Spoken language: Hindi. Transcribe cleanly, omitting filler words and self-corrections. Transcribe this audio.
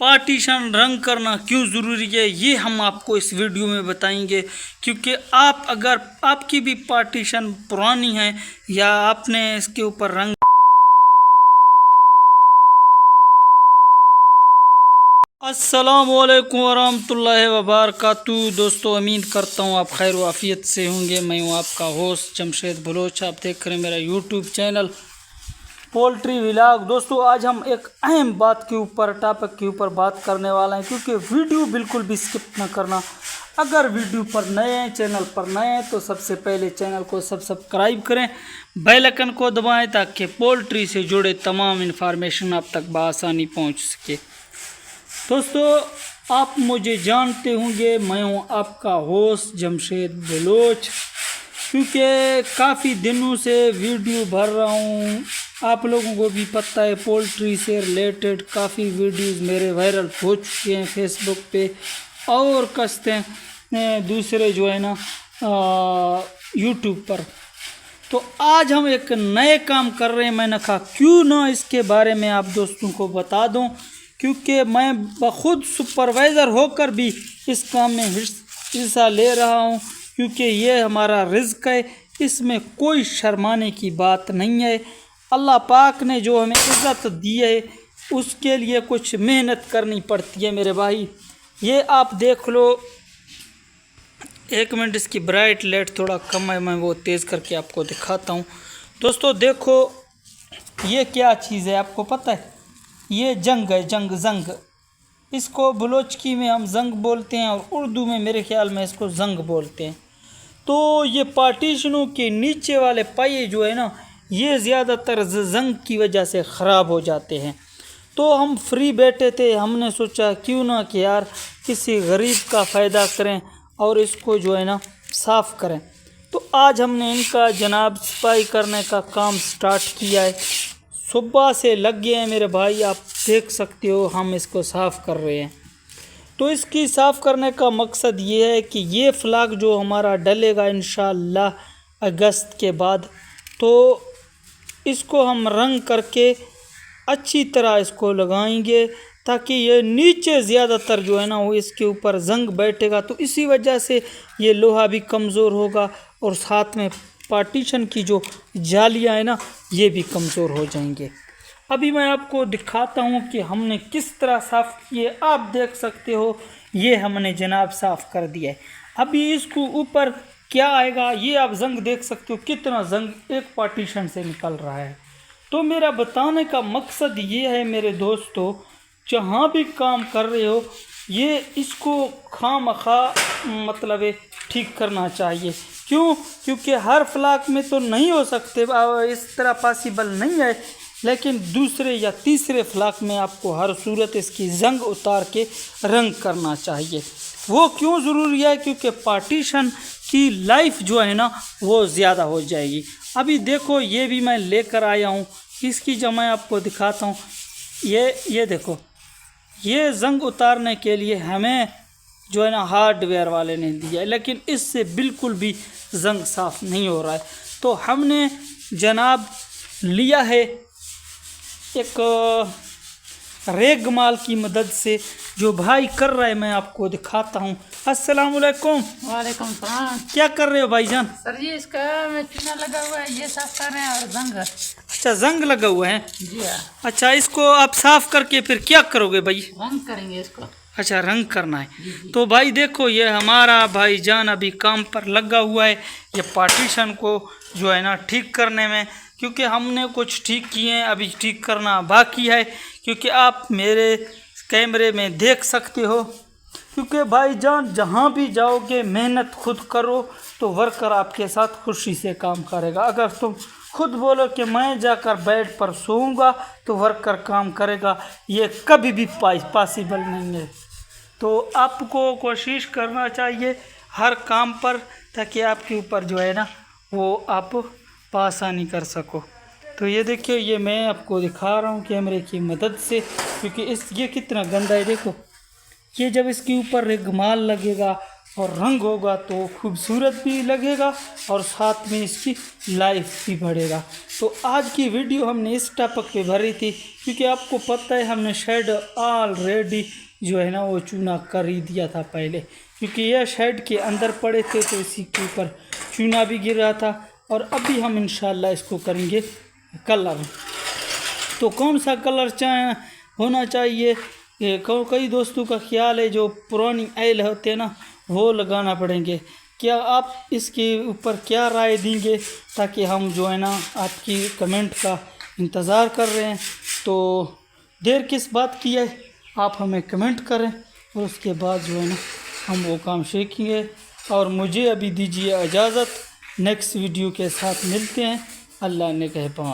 पार्टीशन रंग करना क्यों ज़रूरी है ये हम आपको इस वीडियो में बताएंगे, क्योंकि आप अगर आपकी भी पार्टीशन पुरानी है या आपने इसके ऊपर रंग। अस्सलामुअलैकुम वरहमतुल्लाहि वबरकातुहू। दोस्तों, उम्मीद करता हूँ आप खैर वाफियत से होंगे। मैं हूँ आपका होस्ट जमशेद बलोच। आप देख रहे हैं मेरा यूट्यूब चैनल पोल्ट्री व्लॉग। दोस्तों, आज हम एक अहम बात के ऊपर टॉपिक के ऊपर बात करने वाले हैं, क्योंकि वीडियो बिल्कुल भी स्किप ना करना। अगर वीडियो पर नए हैं, चैनल पर नए हैं, तो सबसे पहले चैनल को सब्सक्राइब करें, बेल आइकन को दबाएं ताकि पोल्ट्री से जुड़े तमाम इन्फॉर्मेशन आप तक बआसानी पहुंच सके। दोस्तों, आप मुझे जानते होंगे, मैं हूं आपका होस्ट जमशेद बलोच। क्योंकि काफ़ी दिनों से वीडियो भर रहा हूं, आप लोगों को भी पता है पोल्ट्री से रिलेटेड काफ़ी वीडियोस मेरे वायरल हो चुके हैं फेसबुक पे और कसते दूसरे जो है ना यूट्यूब पर। तो आज हम एक नए काम कर रहे हैं। मैंने कहा क्यों ना इसके बारे में आप दोस्तों को बता दूं, क्योंकि मैं बखुद सुपरवाइज़र होकर भी इस काम में हिस्सा ले रहा हूं, क्योंकि ये हमारा रिज़्क है, इसमें कोई शर्माने की बात नहीं है। अल्लाह पाक ने जो हमें इज़्ज़त दी है उसके लिए कुछ मेहनत करनी पड़ती है मेरे भाई। ये आप देख लो, एक मिनट, इसकी ब्राइट लाइट थोड़ा कम है, मैं वो तेज़ करके आपको दिखाता हूँ। दोस्तों देखो, ये क्या चीज़ है आपको पता है? ये जंग है, जंग। इसको बलोचकी में हम जंग बोलते हैं और उर्दू में मेरे ख्याल में इसको जंग बोलते हैं। तो ये पार्टीशनों के नीचे वाले पाये जो है ना, ये ज़्यादातर जंग की वजह से ख़राब हो जाते हैं। तो हम फ्री बैठे थे, हमने सोचा क्यों ना कि यार किसी गरीब का फ़ायदा करें और इसको जो है ना साफ़ करें। तो आज हमने इनका जनाब सफाई करने का काम स्टार्ट किया है। सुबह से लग गए हैं मेरे भाई, आप देख सकते हो हम इसको साफ़ कर रहे हैं। तो इसकी साफ़ करने का मकसद ये है कि ये फ्लैग जो हमारा डलेगा इंशाअल्लाह अगस्त के बाद, तो इसको हम रंग करके अच्छी तरह इसको लगाएंगे ताकि ये नीचे ज़्यादातर जो है ना वो इसके ऊपर जंग बैठेगा। तो इसी वजह से ये लोहा भी कमज़ोर होगा और साथ में पार्टीशन की जो जालियाँ है ना ये भी कमज़ोर हो जाएंगे। अभी मैं आपको दिखाता हूँ कि हमने किस तरह साफ़ किए। आप देख सकते हो ये हमने जनाब साफ़ कर दिया है। अभी इसको ऊपर क्या आएगा ये आप जंग देख सकते हो, कितना जंग एक पार्टीशन से निकल रहा है। तो मेरा बताने का मकसद ये है मेरे दोस्तों, जहाँ भी काम कर रहे हो ये इसको खामखा मतलब ठीक करना चाहिए। क्यों? क्योंकि हर फ्लैग में तो नहीं हो सकते, इस तरह पॉसिबल नहीं है, लेकिन दूसरे या तीसरे फ्लैग में आपको हर सूरत इसकी जंग उतार के रंग करना चाहिए। वो क्यों ज़रूरी है? क्योंकि पार्टीशन की लाइफ जो है ना वो ज़्यादा हो जाएगी। अभी देखो ये भी मैं लेकर आया हूँ, इसकी जब मैं आपको दिखाता हूँ, ये देखो, ये जंग उतारने के लिए हमें जो है ना हार्डवेयर वाले ने दिया है, लेकिन इससे बिल्कुल भी जंग साफ़ नहीं हो रहा है। तो हमने जनाब लिया है एक रेगमाल की मदद से, जो भाई कर रहा है मैं आपको दिखाता हूँ। अस्सलाम वालेकुम। वालेकुम सलाम। क्या कर रहे हो भाईजान? सर जी इसका में चूना लगा हुआ है, ये साफ कर रहे हैं और जंग। अच्छा, जंग लगा हुआ है। जी हाँ। अच्छा, इसको आप साफ करके फिर क्या करोगे भाई? रंग करेंगे इसको। अच्छा, रंग करना है। तो भाई देखो, ये हमारा भाईजान अभी काम पर लगा हुआ है ये पार्टीशन को जो है ना ठीक करने में, क्योंकि हमने कुछ ठीक किए हैं, अभी ठीक करना बाकी है। क्योंकि आप मेरे कैमरे में देख सकते हो, क्योंकि भाईजान जहाँ भी जाओगे मेहनत खुद करो तो वर्कर आपके साथ खुशी से काम करेगा। अगर तुम खुद बोलो कि मैं जाकर बेड पर सोऊंगा तो वर्कर काम करेगा, ये कभी भी पॉसिबल नहीं है। तो आपको कोशिश करना चाहिए हर काम पर, ताकि आपके ऊपर जो है ना वो आप आसानी कर सको। तो ये देखिए, ये मैं आपको दिखा रहा हूँ कैमरे की मदद से, क्योंकि ये कितना गंदा है। देखो, ये जब इसके ऊपर रेगमाल लगेगा और रंग होगा तो खूबसूरत भी लगेगा और साथ में इसकी लाइफ भी बढ़ेगा। तो आज की वीडियो हमने इस टॉपिक पे भरी थी क्योंकि आपको पता है हमने शेड ऑलरेडी जो है ना वो चूना कर ही दिया था पहले, क्योंकि यह शेड के अंदर पड़े थे तो इसी के ऊपर चूना भी गिर रहा था। और अभी हम इंशाल्लाह इसको करेंगे कलर। तो कौन सा कलर होना चाहिए, कई दोस्तों का ख्याल है जो पुरानी आयल होते हैं ना वो लगाना पड़ेंगे। क्या आप इसके ऊपर क्या राय देंगे, ताकि हम जो है ना आपकी कमेंट का इंतज़ार कर रहे हैं। तो देर किस बात की है, आप हमें कमेंट करें और उसके बाद जो है ना हम वो काम सीखेंगे। और मुझे अभी दीजिए इजाज़त, नेक्स्ट वीडियो के साथ मिलते हैं। अल्लाह ने कहपां।